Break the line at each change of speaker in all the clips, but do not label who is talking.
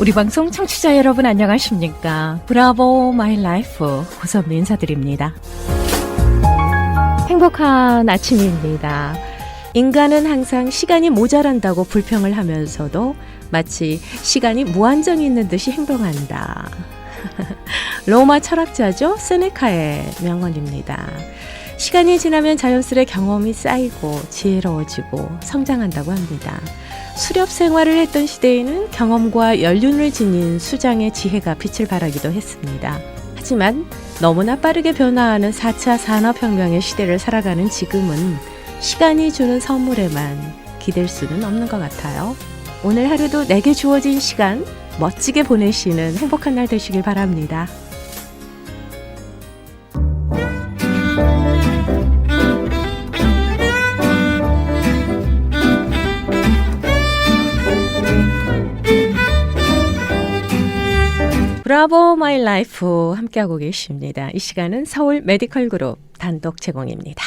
우리 방송 청취자 여러분 안녕하십니까? 브라보 마이 라이프 고선미 인사드립니다. 행복한 아침입니다. 인간은 항상 시간이 모자란다고 불평을 하면서도 마치 시간이 무한정이 있는 듯이 행동한다. 로마 철학자죠. 세네카의 명언입니다. 시간이 지나면 자연스레 경험이 쌓이고 지혜로워지고 성장한다고 합니다. 수렵 생활을 했던 시대에는 경험과 연륜을 지닌 수장의 지혜가 빛을 발하기도 했습니다. 하지만 너무나 빠르게 변화하는 4차 산업혁명의 시대를 살아가는 지금은 시간이 주는 선물에만 기댈 수는 없는 것 같아요. 오늘 하루도 내게 주어진 시간 멋지게 보내시는 행복한 날 되시길 바랍니다. 브라보 마이 라이프 함께하고 계십니다. 이 시간은 서울 메디컬 그룹 단독 제공입니다.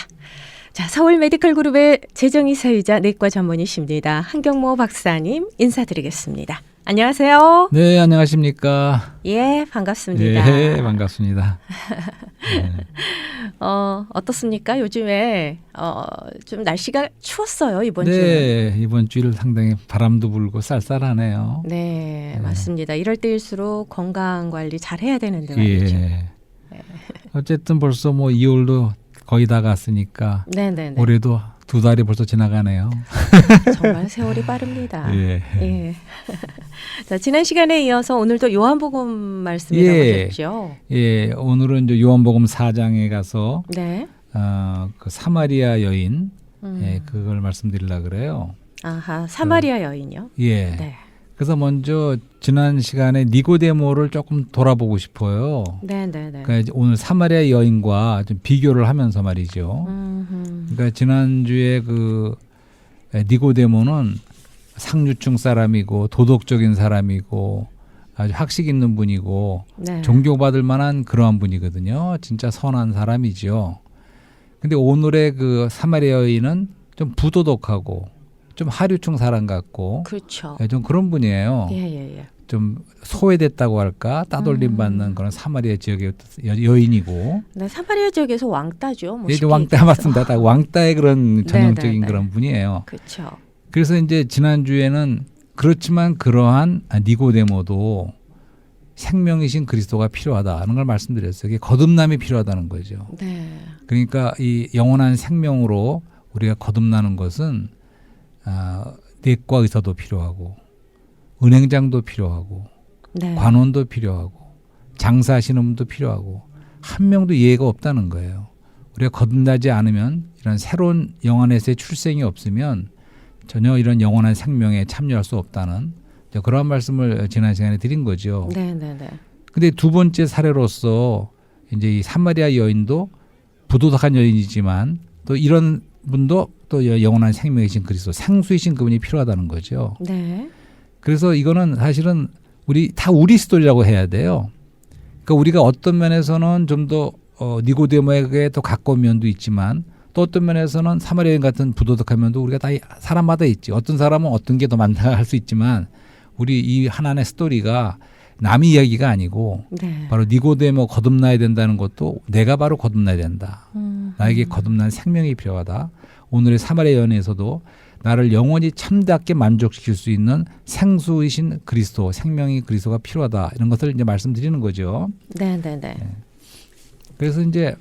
자, 서울 메디컬 그룹의 재정의사이자 내과 전문의십니다. 한경모 박사님 인사드리겠습니다. 안녕하세요.
네, 안녕하십니까.
예, 반갑습니다.
예, 반갑습니다. 네.
어떻습니까? 요즘에 좀 날씨가 추웠어요, 이번 주는.
네, 이번 주일 상당히 바람도 불고 쌀쌀하네요.
네, 맞습니다. 이럴 때일수록 건강 관리 잘 해야 되는데 말이죠.
예.
네.
어쨌든 벌써 뭐 2월도 거의 다 갔으니까
네네네.
올해도 2달이 벌써 지나가네요.
정말 세월이 빠릅니다.
예.
예. 자, 지난 시간에 이어서 오늘도 요한복음 말씀이라고 하셨죠?
예, 오늘은 이제 요한복음 4장에 가서
네.
그 사마리아 여인 예, 그걸 말씀드리려고 그래요.
아하, 사마리아 여인이요?
예.
네.
그래서 먼저 지난 시간에 니고데모를 조금 돌아보고 싶어요.
네네네.
그러니까 오늘 사마리아 여인과 좀 비교를 하면서 말이죠. 그러니까 지난주에 그 니고데모는 상류층 사람이고 도덕적인 사람이고 아주 학식 있는 분이고
네.
존경받을 만한 그러한 분이거든요. 진짜 선한 사람이죠. 근데 오늘의 그 사마리아 여인은 좀 부도덕하고 좀 하류층 사람 같고
그렇죠.
좀 그런 분이에요.
예.
좀 소외됐다고 할까 따돌림 받는 그런 사마리아 지역의 여인이고.
네, 사마리아 지역에서 왕따죠. 뭐
예, 왕따 맞습니다. 딱 왕따의 그런 전형적인
네네네.
그런 분이에요.
그렇죠.
그래서 이제 지난주에는 그렇지만 그러한 니고데모도 생명이신 그리스도가 필요하다는 걸 말씀드렸어요. 이게 거듭남이 필요하다는 거죠.
네.
그러니까 이 영원한 생명으로 우리가 거듭나는 것은 내과 의사도 필요하고 은행장도 필요하고
네.
관원도 필요하고 장사하시는 분도 필요하고 한 명도 예외가 없다는 거예요. 우리가 거듭나지 않으면 이런 새로운 영안에서의 출생이 없으면 전혀 이런 영원한 생명에 참여할 수 없다는 그런 말씀을 지난 시간에 드린 거죠.
네네네.
근데 두 번째 사례로서 이제 이 사마리아 여인도 부도덕한 여인이지만 또 이런 분도 또 영원한 생명이신 그리스도 상수이신 그분이 필요하다는 거죠.
네.
그래서 이거는 사실은 우리 스토리라고 해야 돼요. 그러니까 우리가 어떤 면에서는 좀 더 니고데모에게 더 가까운 면도 있지만 또 어떤 면에서는 사마리아 여인 같은 부도덕한 면도 우리가 다 사람마다 있지. 어떤 사람은 어떤 게 더 많다 할 수 있지만 우리 이 하나의 스토리가 남의 이야기가 아니고
네.
바로 니고데모 거듭나야 된다는 것도 내가 바로 거듭나야 된다. 나에게 거듭난 생명이 필요하다. 오늘의 사마리아 여인에서도 나를 영원히 참답게 만족시킬 수 있는 생수이신 그리스도, 생명이 그리스도가 필요하다. 이런 것을 이제 말씀드리는 거죠.
네네네.
그래서 이제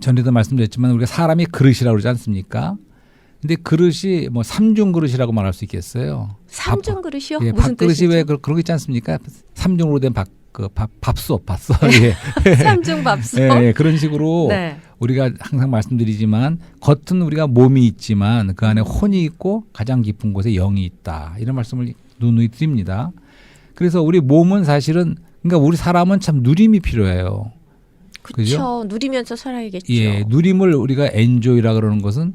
전에도 말씀드렸지만 우리가 사람이 그릇이라고 그러지 않습니까? 근데 그릇이 뭐 삼중 그릇이라고 말할 수 있겠어요.
삼중 그릇이요?
예,
무슨
밥그릇이
뜻이죠?
왜 그런 거 있지 않습니까? 삼중으로 된 밥솥. 예.
삼중 밥솥.
예, 그런 식으로
네.
우리가 항상 말씀드리지만 겉은 우리가 몸이 있지만 그 안에 혼이 있고 가장 깊은 곳에 영이 있다. 이런 말씀을 누누이 드립니다. 그래서 우리 몸은 사실은 그러니까 우리 사람은 참 누림이 필요해요.
그렇죠. 누리면서 살아야겠죠.
예, 누림을 우리가 엔조이라 그러는 것은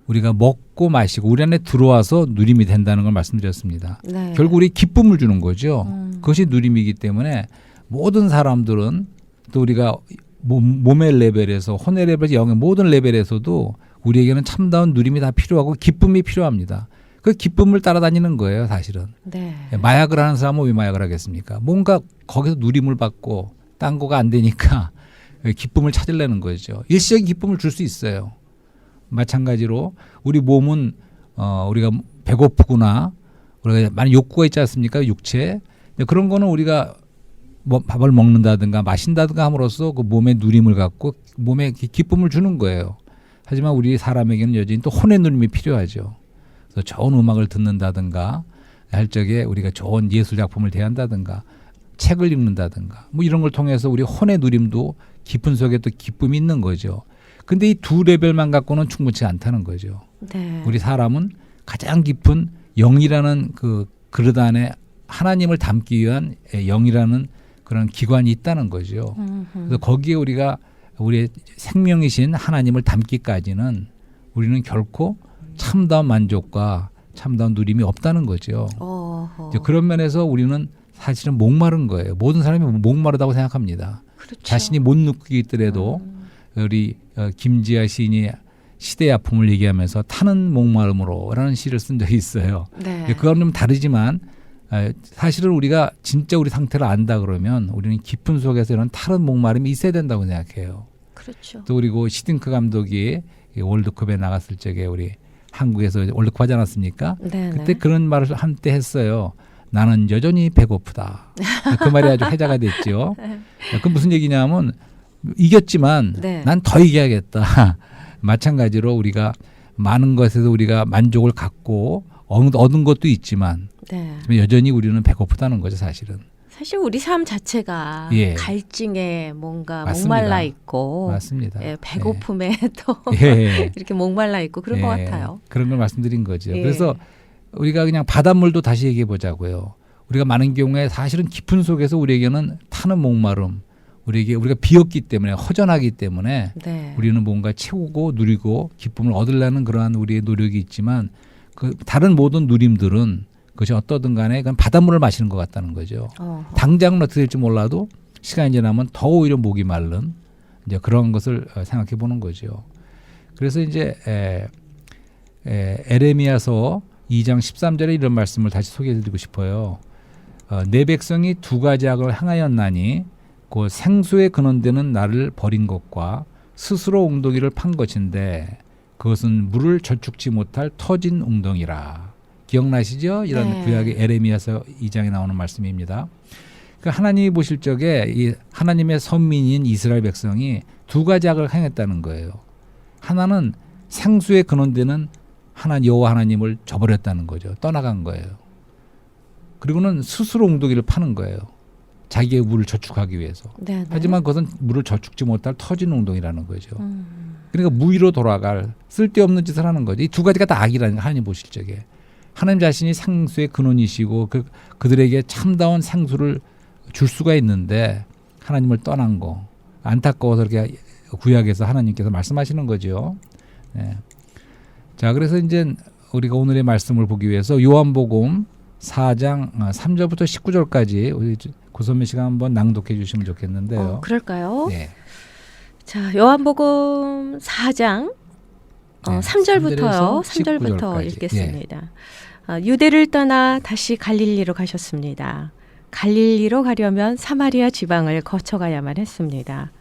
우리가 먹고 마시고 우리 안에 들어와서 누림이 된다는 걸 말씀드렸습니다.
네.
결국 우리 기쁨을 주는 거죠. 그것이 누림이기 때문에 모든 사람들은 또 우리가 몸의 레벨에서 혼의 레벨에서 영의 모든 레벨에서도 우리에게는 참다운 누림이 다 필요하고 기쁨이 필요합니다. 그 기쁨을 따라다니는 거예요, 사실은.
네.
마약을 하는 사람은 왜 마약을 하겠습니까? 뭔가 거기서 누림을 받고 딴 거가 안 되니까 기쁨을 찾으려는 거죠. 일시적인 기쁨을 줄 수 있어요. 마찬가지로 우리 몸은 우리가 배고프구나, 우리가 많은 욕구가 있지 않습니까? 육체. 그런 거는 우리가 뭐 밥을 먹는다든가 마신다든가 함으로써 그 몸에 누림을 갖고 몸에 기쁨을 주는 거예요. 하지만 우리 사람에게는 여전히 또 혼의 누림이 필요하죠. 그래서 좋은 음악을 듣는다든가 할 적에 우리가 좋은 예술 작품을 대한다든가 책을 읽는다든가 뭐 이런 걸 통해서 우리 혼의 누림도 기쁨 속에 또 기쁨이 있는 거죠. 근데 이 두 레벨만 갖고는 충분치 않다는 거죠.
네.
우리 사람은 가장 깊은 영이라는 그 그릇 안에 하나님을 담기 위한 영이라는 그런 기관이 있다는 거죠. 그래서 거기에 우리가 우리의 생명이신 하나님을 담기까지는 우리는 결코 참다운 만족과 참다운 누림이 없다는 거죠. 이제 그런 면에서 우리는 사실은 목마른 거예요. 모든 사람이 목마르다고 생각합니다.
그렇죠.
자신이 못 느끼고 있더라도 우리 김지아 시인이 시대의 아픔을 얘기하면서 타는 목마름으로라는 시를 쓴 적이 있어요.
네.
그거는 좀 다르지만 사실은 우리가 진짜 우리 상태를 안다 그러면 우리는 깊은 속에서 이런 타는 목마름이 있어야 된다고 생각해요.
그렇죠.
또 그리고 시딩크 감독이 월드컵에 나갔을 적에 우리 한국에서 월드컵 하지 않았습니까?
네,
그때 그런 말을 한때 했어요. 나는 여전히 배고프다. 그 말이 아주 회자가 됐죠. 그 무슨 얘기냐면 이겼지만
네.
난 더 이겨야겠다. 마찬가지로 우리가 많은 것에서 우리가 만족을 갖고 얻은 것도 있지만
네.
여전히 우리는 배고프다는 거죠, 사실은.
사실 우리 삶 자체가
예.
갈증에 뭔가
맞습니다.
목말라 있고
맞습니다.
예, 배고픔에 또
예.
이렇게 목말라 있고 그런 것 같아요.
그런 걸 말씀드린 거죠.
예.
그래서 우리가 그냥 바닷물도 다시 얘기해 보자고요. 우리가 많은 경우에 사실은 깊은 속에서 우리에게는 타는 목마름, 우리가 비었기 때문에 허전하기 때문에
네.
우리는 뭔가 채우고 누리고 기쁨을 얻으려는 그러한 우리의 노력이 있지만 그 다른 모든 누림들은 그것이 어떠든 간에 그건 바닷물을 마시는 것 같다는 거죠. 당장은 어떻게 될지 몰라도 시간이 지나면 더 오히려 목이 마른 이제 그런 것을 생각해 보는 거죠. 그래서 이제 에레미야서 2장 13절에 이런 말씀을 다시 소개해 드리고 싶어요. 내 백성이 두 가지 악을 행하였나니 그 생수의 근원되는 나를 버린 것과 스스로 웅덩이를 판 것인데 그것은 물을 저축지 못할 터진 웅덩이라. 기억나시죠? 이런
네.
구약의 에레미야서 2장에 나오는 말씀입니다. 그 하나님이 보실 적에 이 하나님의 선민인 이스라엘 백성이 두 가지 악을 행했다는 거예요. 하나는 생수의 근원되는 여호와 하나님을 저버렸다는 거죠. 떠나간 거예요. 그리고는 스스로 웅덩이를 파는 거예요. 자기의 물을 저축하기 위해서.
네,
하지만 그것은 물을 저축지 못할 터진 웅덩이라는 거죠. 그러니까 무위로 돌아갈 쓸데없는 짓을 하는 거죠. 이 두 가지가 다 악이라는 거 하나님 보실 적에. 하나님 자신이 생수의 근원이시고 그들에게 참다운 생수를 줄 수가 있는데 하나님을 떠난 거. 안타까워서 이렇게 구약에서 하나님께서 말씀하시는 거죠. 네. 자, 그래서 이제 우리가 오늘의 말씀을 보기 위해서 요한복음 4장 3절부터 19절까지 우리 고선미 씨가 한번 낭독해 주시면 좋겠는데요.
그럴까요?
네.
자, 요한복음 4장
네,
3절부터요.
3절부터
3절부터 읽겠습니다. 유대를 떠나 다시 갈릴리로 가셨습니다. 갈릴리로 가려면 사마리아 지방을 거쳐가야만 했습니다.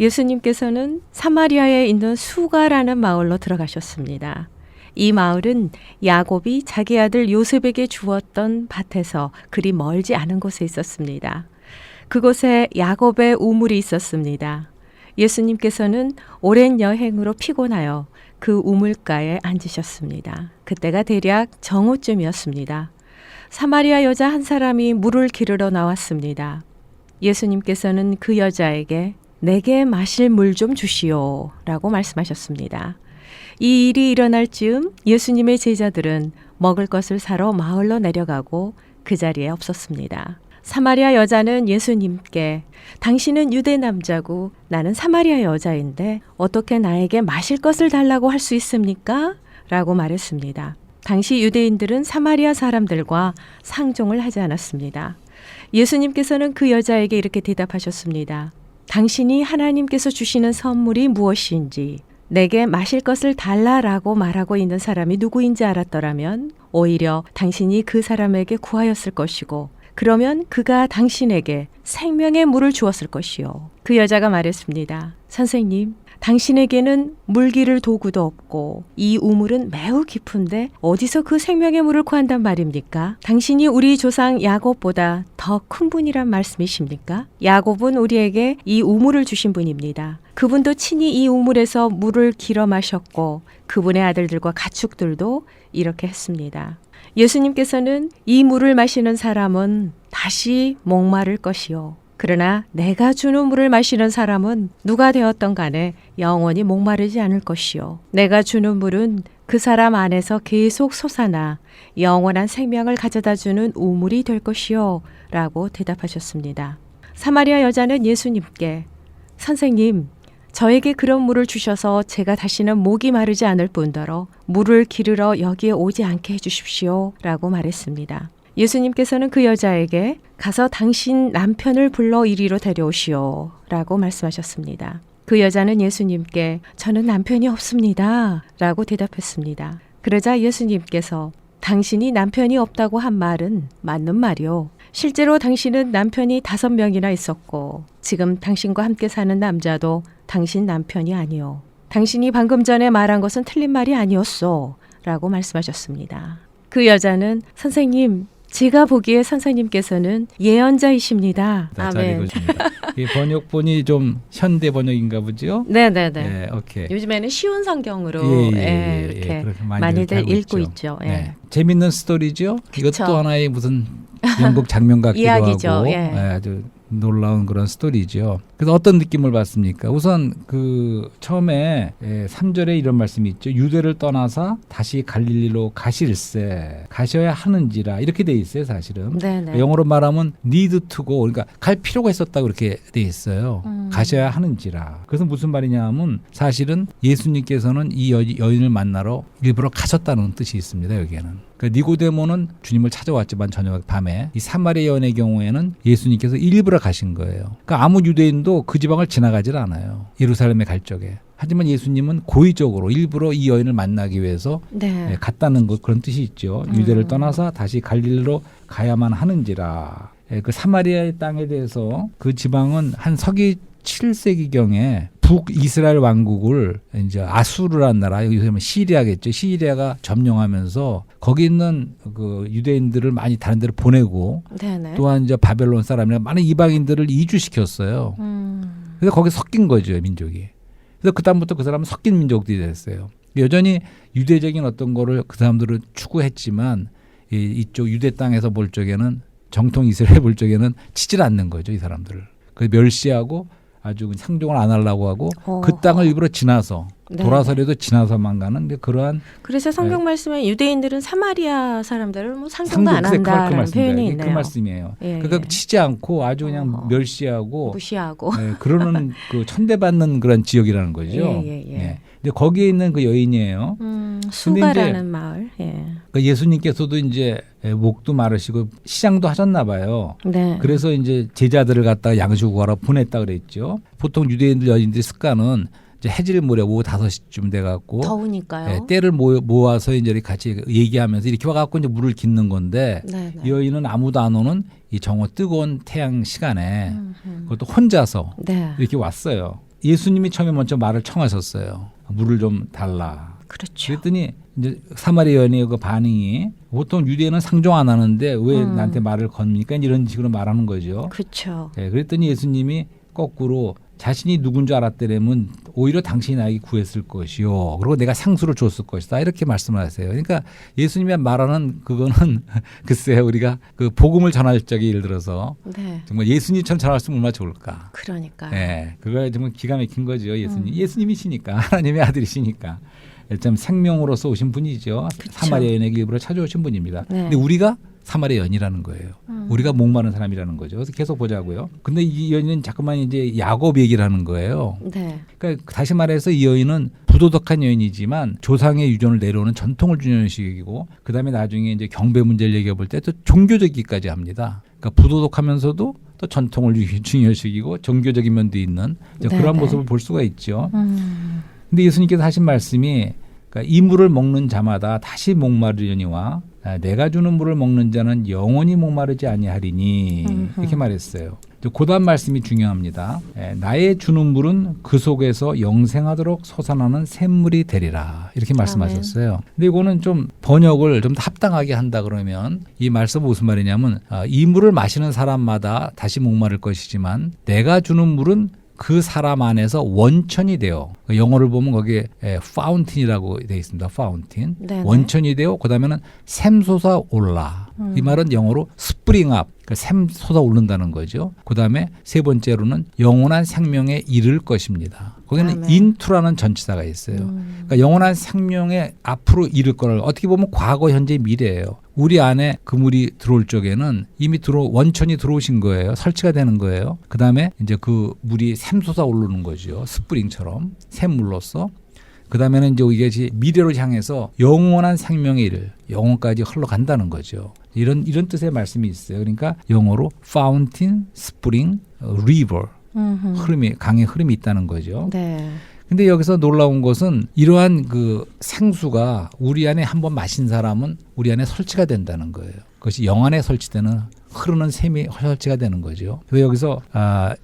예수님께서는 사마리아에 있는 수가라는 마을로 들어가셨습니다. 이 마을은 야곱이 자기 아들 요셉에게 주었던 밭에서 그리 멀지 않은 곳에 있었습니다. 그곳에 야곱의 우물이 있었습니다. 예수님께서는 오랜 여행으로 피곤하여 그 우물가에 앉으셨습니다. 그때가 대략 정오쯤이었습니다. 사마리아 여자 한 사람이 물을 기르러 나왔습니다. 예수님께서는 그 여자에게 내게 마실 물 좀 주시오 라고 말씀하셨습니다. 이 일이 일어날 즈음 예수님의 제자들은 먹을 것을 사러 마을로 내려가고 그 자리에 없었습니다. 사마리아 여자는 예수님께 당신은 유대 남자고 나는 사마리아 여자인데 어떻게 나에게 마실 것을 달라고 할 수 있습니까? 라고 말했습니다. 당시 유대인들은 사마리아 사람들과 상종을 하지 않았습니다. 예수님께서는 그 여자에게 이렇게 대답하셨습니다. 당신이 하나님께서 주시는 선물이 무엇인지 내게 마실 것을 달라라고 말하고 있는 사람이 누구인지 알았더라면 오히려 당신이 그 사람에게 구하였을 것이고 그러면 그가 당신에게 생명의 물을 주었을 것이요. 그 여자가 말했습니다. 선생님, 당신에게는 물기를 도구도 없고 이 우물은 매우 깊은데 어디서 그 생명의 물을 구한단 말입니까? 당신이 우리 조상 야곱보다 더 큰 분이란 말씀이십니까? 야곱은 우리에게 이 우물을 주신 분입니다. 그분도 친히 이 우물에서 물을 길어 마셨고 그분의 아들들과 가축들도 이렇게 했습니다. 예수님께서는 이 물을 마시는 사람은 다시 목마를 것이요. 그러나 내가 주는 물을 마시는 사람은 누가 되었던 간에 영원히 목마르지 않을 것이요. 내가 주는 물은 그 사람 안에서 계속 솟아나 영원한 생명을 가져다 주는 우물이 될 것이요. 라고 대답하셨습니다. 사마리아 여자는 예수님께 선생님, 저에게 그런 물을 주셔서 제가 다시는 목이 마르지 않을 뿐더러 물을 기르러 여기에 오지 않게 해주십시오. 라고 말했습니다. 예수님께서는 그 여자에게 가서 당신 남편을 불러 이리로 데려오시오. 라고 말씀하셨습니다. 그 여자는 예수님께 저는 남편이 없습니다. 라고 대답했습니다. 그러자 예수님께서 당신이 남편이 없다고 한 말은 맞는 말이요. 실제로 당신은 남편이 5명이나 있었고 지금 당신과 함께 사는 남자도 당신 남편이 아니요. 당신이 방금 전에 말한 것은 틀린 말이 아니었소. 라고 말씀하셨습니다. 그 여자는 선생님, 제가 보기에 선생님께서는 예언자이십니다.
잘
아멘.
읽으십니다. 이 번역본이 좀 현대 번역인가 보죠?
네네네.
네, 오케이.
요즘에는 쉬운 성경으로 이렇게
그렇게
많이들
알고
읽고 있죠. 예.
네. 재밌는 스토리죠.
그쵸.
이것도 하나의 무슨 연극 장면 같기도
이야기죠.
하고
예.
아주 놀라운 그런 스토리죠. 그래서 어떤 느낌을 받습니까? 우선 그 처음에 3절에 이런 말씀이 있죠. 유대를 떠나서 다시 갈릴리로 가실세 가셔야 하는지라 이렇게 돼 있어요. 사실은.
네네.
영어로 말하면 need to go 그러니까 갈 필요가 있었다고 그렇게 돼 있어요. 가셔야 하는지라. 그래서 무슨 말이냐 하면 사실은 예수님께서는 이 여인을 만나러 일부러 가셨다는 뜻이 있습니다. 여기에는. 그러니까 니고데모는 주님을 찾아왔지만 저녁 밤에 이 사마리아 여인의 경우에는 예수님께서 일부러 가신 거예요. 그러니까 아무 유대인도 그 지방을 지나가질 않아요. 예루살렘에 갈 적에. 하지만 예수님은 고의적으로 일부러 이 여인을 만나기 위해서
네.
갔다는 것 그런 뜻이 있죠. 유대를 떠나서 다시 갈릴리로 가야만 하는지라. 그 사마리아의 땅에 대해서 그 지방은 한 서기 7세기경에 북이스라엘 왕국을 이제 아수르라는 나라, 여기서 시리아겠죠. 시리아가 점령하면서 거기 있는 그 유대인들을 많이 다른 데로 보내고
네네.
또한 이제 바벨론 사람이나 많은 이방인들을 이주시켰어요. 그래서 거기 섞인 거죠, 민족이. 그래서 그다음부터 그 사람은 섞인 민족들이 됐어요. 여전히 유대적인 어떤 거를 그 사람들은 추구했지만 이쪽 유대 땅에서 볼 적에는 정통 이스라엘 볼 적에는 치질 않는 거죠, 이 사람들을. 그 멸시하고 아주 상종을 안 하려고 하고 그 땅을 일부러 지나서 돌아서라도 지나서만 가는 그러한.
그래서 성경 말씀에 유대인들은 사마리아 사람들을 뭐 상종도 안 한다라는 표현이 있네요.
그 말씀이에요.
예,
그러니까
예.
치지 않고 아주 그냥 멸시하고
무시하고.
그러는 그 천대받는 그런 지역이라는 거죠.
예.
근데 거기에 있는 그 여인이에요.
수가라는 마을. 예.
그 예수님께서도 이제 목도 마르시고 시장도 하셨나 봐요.
네.
그래서 이제 제자들을 갖다가 양식 구하러 보냈다 그랬죠. 보통 유대인들 여인들의 습관은 이제 해질물에 오후 5시쯤 돼갖고
더우니까요.
때를 모아서 이제 같이 얘기하면서 이렇게 와갖고 이제 물을 깃는 건데
네네.
이 여인은 아무도 안 오는 이 정오 뜨거운 태양 시간에 그것도 혼자서
네.
이렇게 왔어요. 예수님이 처음에 먼저 말을 청하셨어요. 물을 좀 달라.
그렇죠.
그랬더니 이제 사마리아 여인의 그 반응이 보통 유대인은 상종 안 하는데 왜 나한테 말을 겁니까? 이런 식으로 말하는 거죠.
그렇죠.
그랬더니 예수님이 거꾸로 자신이 누군 줄 알았더라면 오히려 당신이 나에게 구했을 것이요. 그리고 내가 상수를 줬을 것이다. 이렇게 말씀을 하세요. 그러니까 예수님이 말하는 그거는 글쎄요. 우리가 그 복음을 전할 적에 예를 들어서
네.
정말 예수님처럼 전할수면 얼마나 좋을까.
그러니까.
네, 그거 정말 기가 막힌 거죠. 예수님. 예수님이시니까. 하나님의 아들이시니까. 참 생명으로서 오신 분이죠.
그쵸.
사마리아 여인에게 일부러 찾아오신 분입니다.
네.
근데 우리가 사마리아 여인이라는 거예요. 우리가 목마른 사람이라는 거죠. 그래서 계속 보자고요. 근데 이 여인은 자꾸만 이제 야곱 얘기를 하는 거예요.
네.
그러니까 다시 말해서 이 여인은 부도덕한 여인이지만 조상의 유전을 내려오는 전통을 주는 식이고 그다음에 나중에 이제 경배 문제를 얘기해 볼 때 또 종교적이기까지 합니다. 그러니까 부도덕하면서도 또 전통을 중요시기고 종교적인 면도 있는 그런
네네.
모습을 볼 수가 있죠. 근데 근데 예수님께서 하신 말씀이 그러니까 이 물을 먹는 자마다 다시 목마르려니와 내가 주는 물을 먹는 자는 영원히 목마르지 아니하리니 이렇게 말했어요. 고단 말씀이 중요합니다. 나의 주는 물은 그 속에서 영생하도록 솟아나는 샘물이 되리라 이렇게 말씀하셨어요. 근데 이거는 좀 번역을 좀 더 합당하게 한다 그러면 이 말씀은 무슨 말이냐면 이 물을 마시는 사람마다 다시 목마를 것이지만 내가 주는 물은 그 사람 안에서 원천이 되어 영어를 보면 거기에 fountain이라고 되어 있습니다. fountain.
네네.
원천이 되어 그다음에는 샘솟아 올라. 이 말은 영어로 spring up. 샘 솟아 오른다는 거죠. 그다음에 세 번째로는 영원한 생명에 이를 것입니다. 거기는
아멘.
into라는 전치사가 있어요. 그러니까 영원한 생명에 앞으로 이를 거를 어떻게 보면 과거, 현재, 미래예요. 우리 안에 그 물이 들어올 적에는 이미 원천이 들어오신 거예요. 설치가 되는 거예요. 그다음에 이제 그 물이 샘솟아 오르는 거죠. 스프링처럼 샘물로서. 그다음에는 이제 이게 미래로 향해서 영원한 생명의 이를 영원까지 흘러간다는 거죠. 이런 뜻의 말씀이 있어요. 그러니까 영어로 fountain, spring, river 흐름이 강의 흐름이 있다는 거죠.
네.
근데 여기서 놀라운 것은 이러한 그 생수가 우리 안에 한번 마신 사람은 우리 안에 설치가 된다는 거예요. 그것이 영 안에 설치되는 흐르는 샘이 설치가 되는 거죠. 그래서 여기서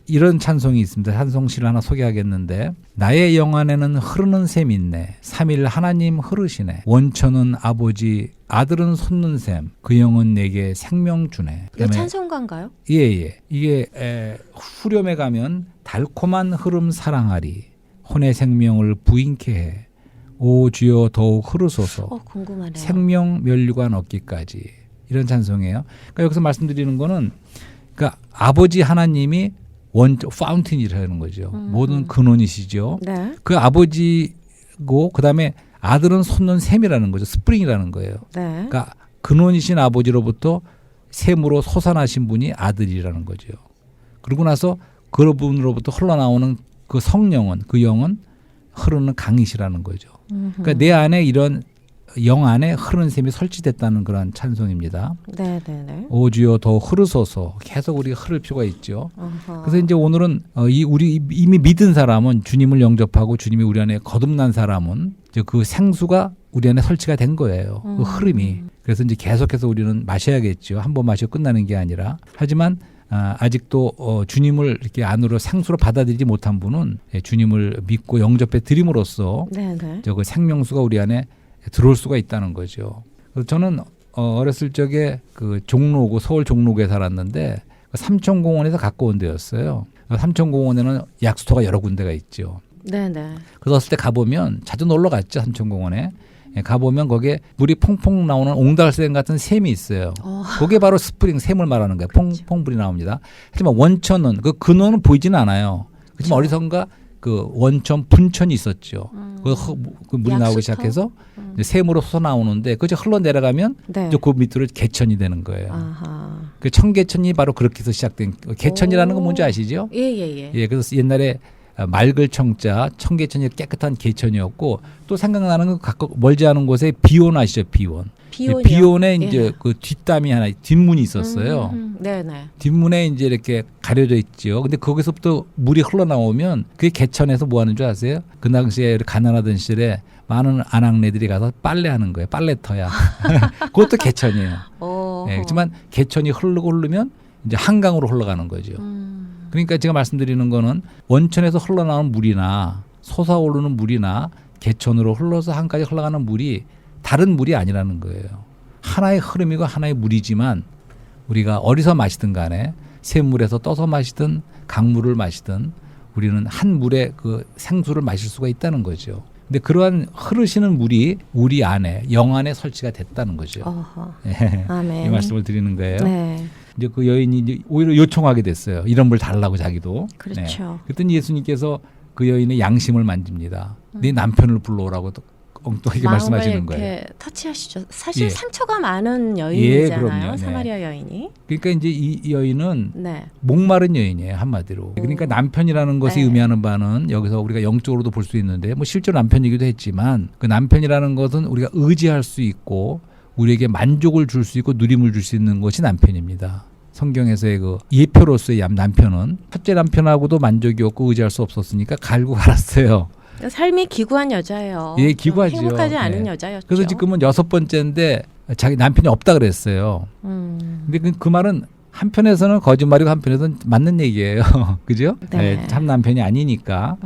이런 찬송이 있습니다. 찬송시를 하나 소개하겠는데 나의 영 안에는 흐르는 샘이 있네. 삼일 하나님 흐르시네. 원천은 아버지 아들은 솟는 샘. 그 영은 내게 생명 주네.
이거 찬송가인가요?
예. 이게 후렴에 가면 달콤한 흐름 사랑하리. 혼의 생명을 부인케 해. 오 주여 더욱 흐르소서.
궁금하네요.
생명 면류관 얻기까지. 이런 찬송이에요. 그러니까 여기서 말씀드리는 거는 그러니까 아버지 하나님이 파운틴이라는 거죠. 모든 근원이시죠.
네.
그 아버지고 그다음에 아들은 솟는 샘이라는 거죠. 스프링이라는 거예요.
네.
그러니까 근원이신 아버지로부터 샘으로 솟아나신 분이 아들이라는 거죠. 그러고 나서 그분으로부터 흘러나오는 그 성령은 그 영은 흐르는 강이시라는 거죠. 그러니까 내 안에 이런 영 안에 흐르는 샘이 설치됐다는 그런 찬송입니다.
네네네.
오 주여 더 흐르소서. 계속 우리가 흐를 필요가 있죠.
어허.
그래서 이제 오늘은 우리 이미 믿은 사람은 주님을 영접하고 주님이 우리 안에 거듭난 사람은 이제 그 생수가 우리 안에 설치가 된 거예요. 그 흐름이. 그래서 이제 계속해서 우리는 마셔야겠죠. 한 번 마셔 끝나는 게 아니라. 하지만 아직도 주님을 이렇게 안으로 생수로 받아들이지 못한 분은 주님을 믿고 영접해 드림으로써
네네.
그 생명수가 우리 안에 들어올 수가 있다는 거죠. 그래서 저는 어렸을 적에 그 종로구 서울 종로구에 살았는데 삼천공원에서 가까운 데였어요. 삼천공원에는 약수터가 여러 군데가 있죠.
네네.
그래서 어렸을 때 가보면 자주 놀러 갔죠. 삼천공원에. 가보면 거기에 물이 퐁퐁 나오는 옹달샘 같은 샘이 있어요. 그게 바로 스프링 샘을 말하는 거예요. 퐁퐁 불이 나옵니다. 하지만 원천은 그 근원은 보이지는 않아요. 하지만 어디선가 그 원천 분천이 있었죠. 그 물이 나오기 시작해서 이제 샘으로 솟아나오는데 그저 흘러내려가면
네.
이제 그 밑으로 개천이 되는 거예요.
아하.
그 청개천이 바로 그렇게 해서 시작된 개천이라는 건 뭔지 아시죠?
예예예.
예, 그래서 옛날에 맑을 청자 청개천이 깨끗한 개천이었고 또 생각나는 건 가끔 멀지 않은 곳에 비원 아시죠? 비원.
비원이요?
비원에 이제
예.
그 뒷담이 하나 뒷문이 있었어요.
네네.
뒷문에 이제 이렇게 가려져 있죠. 근데 거기서부터 물이 흘러나오면 그게 개천에서 뭐 하는 줄 아세요? 그 당시에 가난하던 시절에 많은 아낙네들이 가서 빨래하는 거예요. 빨래터야. 그것도 개천이에요. 예, 그렇지만 개천이 흐르면 이제 한강으로 흘러가는 거죠. 그러니까 제가 말씀드리는 거는 원천에서 흘러나오는 물이나 솟아오르는 물이나 개천으로 흘러서 한까지 흘러가는 물이 다른 물이 아니라는 거예요. 하나의 흐름이고 하나의 물이지만 우리가 어디서 마시든 간에 샘물에서 떠서 마시든 강물을 마시든 우리는 한 물의 그 생수를 마실 수가 있다는 거죠. 근데 그러한 흐르시는 물이 우리 안에 영 안에 설치가 됐다는 거죠.
어허.
예.
아멘.
이 말씀을 드리는 거예요.
네.
이제 그 여인이 이제 오히려 요청하게 됐어요. 이런 물 달라고 자기도.
그렇죠.
그랬더니 예수님께서 그 여인의 양심을 만집니다. 네 남편을 불러오라고 또 엉뚱하게 말씀하시는 거예요.
이렇게 터치하시죠. 사실
예.
상처가 많은 여인이잖아요.
그럼요. 네.
사마리아 여인이.
그러니까 이제 이 여인은
네.
목마른 여인이에요, 한마디로. 그러니까 남편이라는 것이
네.
의미하는 바는 여기서 우리가 영적으로도 볼 수 있는데 뭐 실제로 남편이기도 했지만 그 남편이라는 것은 우리가 의지할 수 있고 우리에게 만족을 줄 수 있고 누림을 줄 수 있는 것이 남편입니다. 성경에서의 그 예표로서의 남편은 첫째 남편하고도 만족이 없고 의지할 수 없었으니까 갈고 갈았어요.
삶이 기구한 여자예요.
예, 기구하지요.
행복하지 않은
예.
여자였죠.
그래서 지금은 6번째인데 자기 남편이 없다 그랬어요. 근데 그 말은 한편에서는 거짓말이고 한편에서는 맞는 얘기예요. 그죠?
네.
네, 참 남편이 아니니까.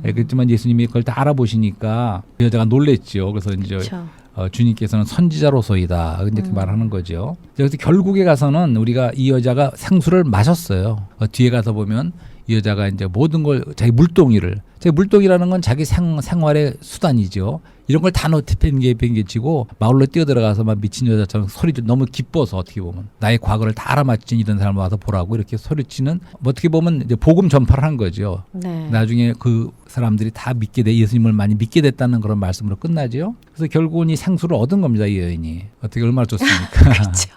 네, 그렇지만 예수님이 그걸 다 알아보시니까 그 여자가 놀랬죠. 그래서 이제
그렇죠.
주님께서는 선지자로서이다. 이렇게 말하는 거죠. 그래서 결국에 가서는 우리가 이 여자가 생수를 마셨어요. 뒤에 가서 보면 이 여자가 이제 모든 걸 자기 물동이라는 건 자기 생활의 수단이죠. 이런 걸 다 benge치고 마을로 뛰어들어가서 막 미친 여자처럼 소리를 너무 기뻐서 어떻게 보면 나의 과거를 다 알아맞힌 이런 사람을 와서 보라고 이렇게 소리치는 어떻게 보면 이제 복음 전파를 한 거죠.
네.
나중에 그 사람들이 다 예수님을 많이 믿게 됐다는 그런 말씀으로 끝나죠. 그래서 결국은 이 생수를 얻은 겁니다. 이 여인이. 어떻게 얼마나 좋습니까?
그렇죠.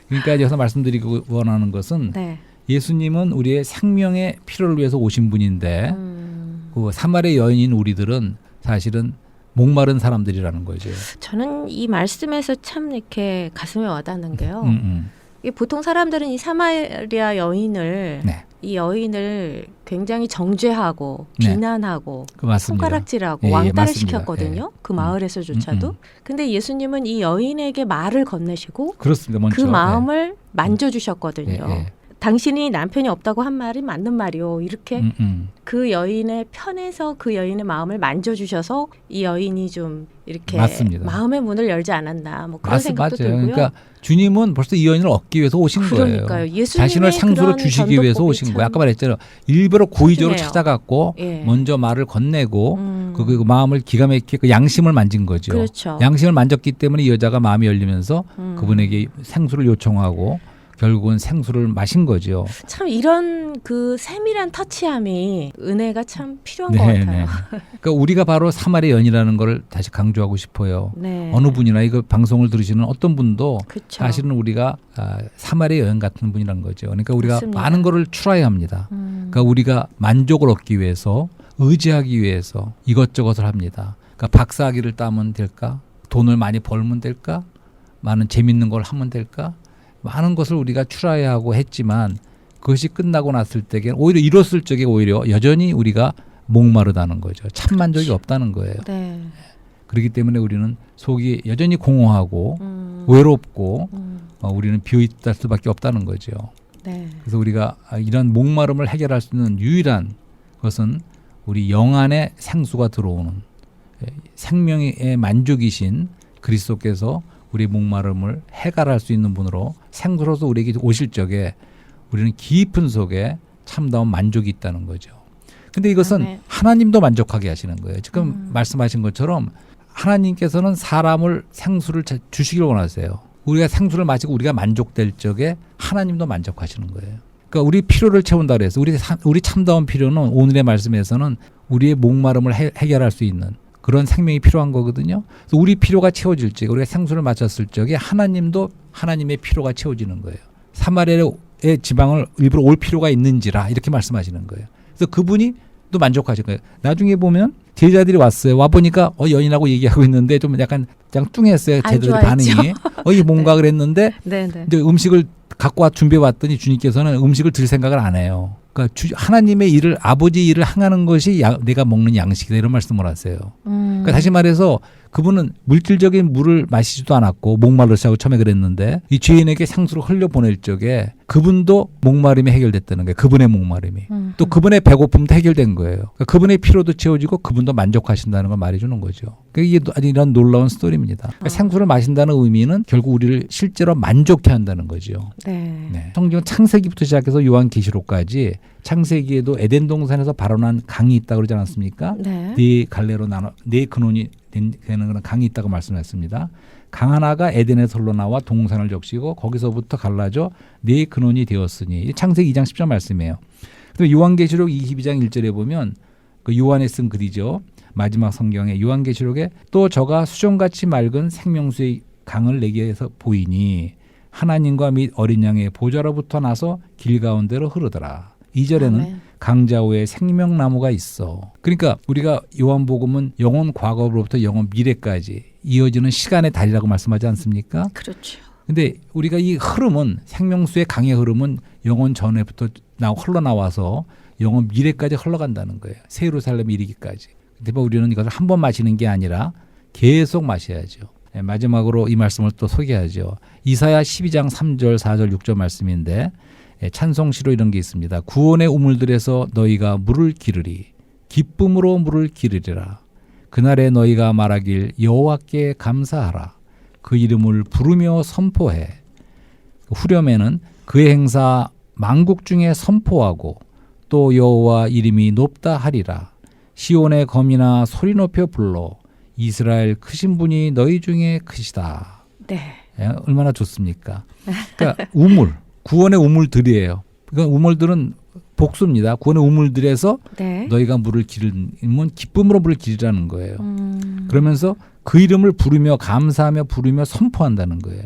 그러니까 여기서 말씀드리고 원하는 것은
네.
예수님은 우리의 생명의 필요를 위해서 오신 분인데 그 사마리아 여인인 우리들은 사실은 목마른 사람들이라는 거죠.
저는 이 말씀에서 참 이렇게 가슴에 와닿는 게요.
음.
이게 보통 사람들은 이 사마리아 여인을
네.
이 여인을 굉장히 정죄하고
네.
비난하고
그 맞습니다.
손가락질하고
예, 예,
왕따를
맞습니다.
시켰거든요. 그 마을에서조차도. 근데 예수님은 이 여인에게 말을 건네시고
그렇습니다. 먼저.
그 마음을 만져주셨거든요.
예, 예.
당신이 남편이 없다고 한 말이 맞는 말이요. 이렇게 그 여인의 편에서 그 여인의 마음을 만져주셔서 이 여인이 좀 이렇게
맞습니다.
마음의 문을 열지 않았나 뭐 그런 생각도
맞아요.
들고요.
그러니까 주님은 벌써 이 여인을 얻기 위해서 오신
그러니까요.
거예요.
예수님의
자신을 상수로
그런
주시기
전도법이
위해서 오신
참
거예요. 아까 말했잖아요. 일부러 고의적으로
훌륭해요.
찾아갔고
예.
먼저 말을 건네고 그 마음을 기가 막히게 그 양심을 만진 거죠.
그렇죠.
양심을 만졌기 때문에 이 여자가 마음이 열리면서 그분에게 생수를 요청하고 결국은 생수를 마신 거죠.
참 이런 그 세밀한 터치함이 은혜가 참 필요한 것 같아요.
그러니까 우리가 바로 사마리아 여인이라는 걸 다시 강조하고 싶어요.
네.
어느 분이나 이거 방송을 들으시는 어떤 분도
그쵸.
사실은 우리가 사마리아 여인 같은 분이라는 거죠. 그러니까 우리가
맞습니다.
많은 거를 트라이 합니다. 그러니까 우리가 만족을 얻기 위해서 의지하기 위해서 이것저것을 합니다. 그러니까 박사학위를 따면 될까? 돈을 많이 벌면 될까? 많은 재밌는 걸 하면 될까? 많은 것을 우리가 트라이하고 했지만 그것이 끝나고 났을 때에 오히려 이뤘을 적에 오히려 여전히 우리가 목마르다는 거죠. 참 만족이 없다는 거예요.
네.
그렇기 때문에 우리는 속이 여전히 공허하고 외롭고 우리는 비어있을 수밖에 없다는 거죠.
네.
그래서 우리가 이런 목마름을 해결할 수 있는 유일한 것은 우리 영 안에 생수가 들어오는 생명의 만족이신 그리스도께서 우리 목마름을 해결할 수 있는 분으로 생수로서 우리에게 오실 적에 우리는 깊은 속에 참다운 만족이 있다는 거죠. 근데 이것은
아멘.
하나님도 만족하게 하시는 거예요. 지금 말씀하신 것처럼 하나님께서는 사람을 생수를 주시기를 원하세요. 우리가 생수를 마시고 우리가 만족될 적에 하나님도 만족하시는 거예요. 그러니까 우리 필요를 채운다 그래서 우리 참다운 필요는 오늘의 말씀에서는 우리의 목마름을 해결할 수 있는 그런 생명이 필요한 거거든요. 그래서 우리 필요가 채워질 적에 우리가 생수를 마셨을 적에 하나님도 하나님의 필요가 채워지는 거예요. 사마리아의 지방을 일부러 올 필요가 있는지라 이렇게 말씀하시는 거예요. 그래서 그분이 또 만족하신 거예요. 나중에 보면 제자들이 왔어요. 와 보니까 여인하고 얘기하고 있는데 좀 약간 뚱했어요. 제자들의 반응이. 이게 뭔가 그랬는데
네, 네.
이제 음식을 갖고 와 준비해 왔더니 주님께서는 음식을 드릴 생각을 안 해요. 그러니까 하나님의 일을 아버지 일을 행하는 것이 내가 먹는 양식이다 이런 말씀을 하세요. 그러니까 다시 말해서 그분은 물질적인 물을 마시지도 않았고 목마르시다고 처음에 그랬는데 이 죄인에게 생수를 흘려보낼 적에 그분도 목마름이 해결됐다는 거예요. 그분의 목마름이. 또 그분의 배고픔도 해결된 거예요. 그러니까 그분의 피로도 채워지고 그분도 만족하신다는 걸 말해주는 거죠. 그러니까 이게 아주 이런 놀라운 스토리입니다. 그러니까 생수를 마신다는 의미는 결국 우리를 실제로 만족해 한다는 거죠.
네.
네. 성경 창세기부터 시작해서 요한계시록까지 창세기에도 에덴 동산에서 발원한 강이 있다고 그러지 않았습니까?
네.
네 갈래로 나눠 네 근원이 되는 그런 강이 있다고 말씀했습니다. 강 하나가 에덴에서 흘러나와 동산을 적시고 거기서부터 갈라져 네 근원이 되었으니 창세기 2장 10절 말씀이에요. 그리고 요한계시록 22장 1절에 보면 그 요한이 쓴 글이죠. 마지막 성경에 요한계시록에 또 저가 수정같이 맑은 생명수의 강을 내게 해서 보이니 하나님과 및 어린 양의 보좌로부터 나서 길 가운데로 흐르더라. 2절에는
아멘.
강자우에 생명나무가 있어. 그러니까 우리가 요한복음은 영원 과거로부터 영원 미래까지 이어지는 시간의 달이라고 말씀하지 않습니까?
그렇죠.
근데 우리가 이 흐름은 생명수의 강의 흐름은 영원 전에부터 흘러나와서 영원 미래까지 흘러간다는 거예요. 새 예루살렘에 이르기까지. 특히 우리는 이것을 한 번 마시는 게 아니라 계속 마셔야죠. 예, 마지막으로 이 말씀을 또 소개하죠. 이사야 12장 3절, 4절, 6절 말씀인데 예, 찬송시로 이런 게 있습니다. 구원의 우물들에서 너희가 물을 기르리. 기쁨으로 물을 기르리라. 그날에 너희가 말하길 여호와께 감사하라. 그 이름을 부르며 선포해. 후렴에는 그의 행사 만국 중에 선포하고 또 여호와 이름이 높다 하리라. 시온의 검이나 소리 높여 불러. 이스라엘 크신 분이 너희 중에 크시다.
네.
예, 얼마나 좋습니까? 그러니까 우물, 구원의 우물들이에요. 그러니까 우물들은 복수입니다. 구원의 우물들에서
네.
너희가 물을 기르면 기쁨으로 물을 기르라는 거예요. 그러면서 그 이름을 부르며 감사하며 부르며 선포한다는 거예요.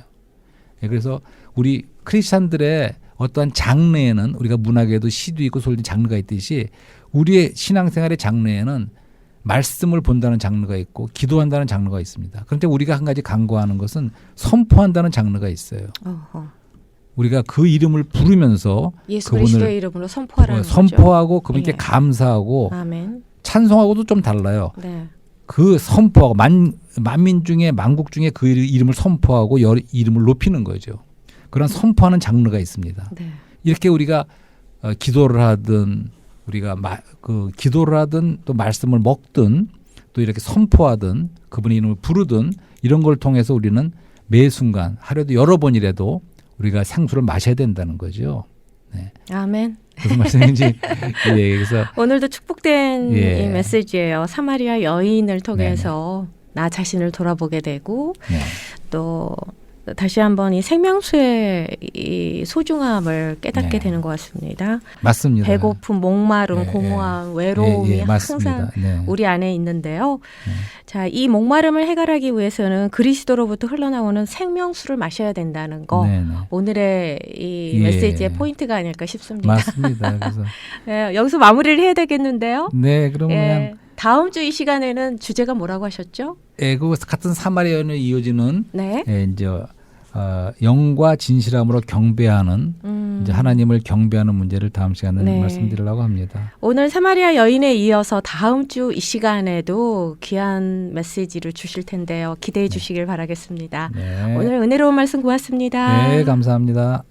예, 그래서 우리 크리스찬들의 어떠한 장르에는 우리가 문학에도 시도 있고 소리도 장르가 있듯이 우리의 신앙생활의 장르에는 말씀을 본다는 장르가 있고 기도한다는 장르가 있습니다. 그런데 우리가 한 가지 간구하는 것은 선포한다는 장르가 있어요.
어허.
우리가 그 이름을 부르면서
예수
그분을
그리스도의 이름으로 선포하라는 거죠.
선포하고 그분께
예.
감사하고
아멘.
찬송하고도 좀 달라요.
네.
그 선포하고 만민 중에 만국 중에 그 이름을 선포하고 이름을 높이는 거죠. 그런 선포하는 장르가 있습니다.
네.
이렇게 우리가 기도를 하든 우리가 기도를 하든 또 말씀을 먹든 또 이렇게 선포하든 그분의 이름을 부르든 이런 걸 통해서 우리는 매 순간 하루에도 여러 번이라도 우리가 생수를 마셔야 된다는 거죠. 네.
아멘.
무슨 말씀인지 예, 그래서
오늘도 축복된
예.
이 메시지예요. 사마리아 여인을 통해서 나 자신을 돌아보게 되고
네.
또 다시 한번 이 생명수의 이 소중함을 깨닫게
네.
되는 것 같습니다.
맞습니다.
배고픔, 목마름,
예,
공허함, 외로움이
예, 맞습니다.
항상
네.
우리 안에 있는데요.
네.
자, 이 목마름을 해결하기 위해서는 그리스도로부터 흘러나오는 생명수를 마셔야 된다는 거.
네, 네.
오늘의 이
예.
메시지의 포인트가 아닐까 싶습니다.
맞습니다. 그래서
네, 여기서 마무리를 해야 되겠는데요.
네, 그럼
예,
그냥
다음 주 이 시간에는 주제가 뭐라고 하셨죠?
예, 그 같은 사마리아인을 이어지는
네.
예, 이제 영과 진실함으로 경배하는 이제 하나님을 경배하는 문제를 다음 시간에
네.
말씀드리려고 합니다.
오늘 사마리아 여인에 이어서 다음 주 이 시간에도 귀한 메시지를 주실 텐데요. 기대해 주시길 바라겠습니다.
네.
오늘 은혜로운 말씀 고맙습니다.
네, 감사합니다.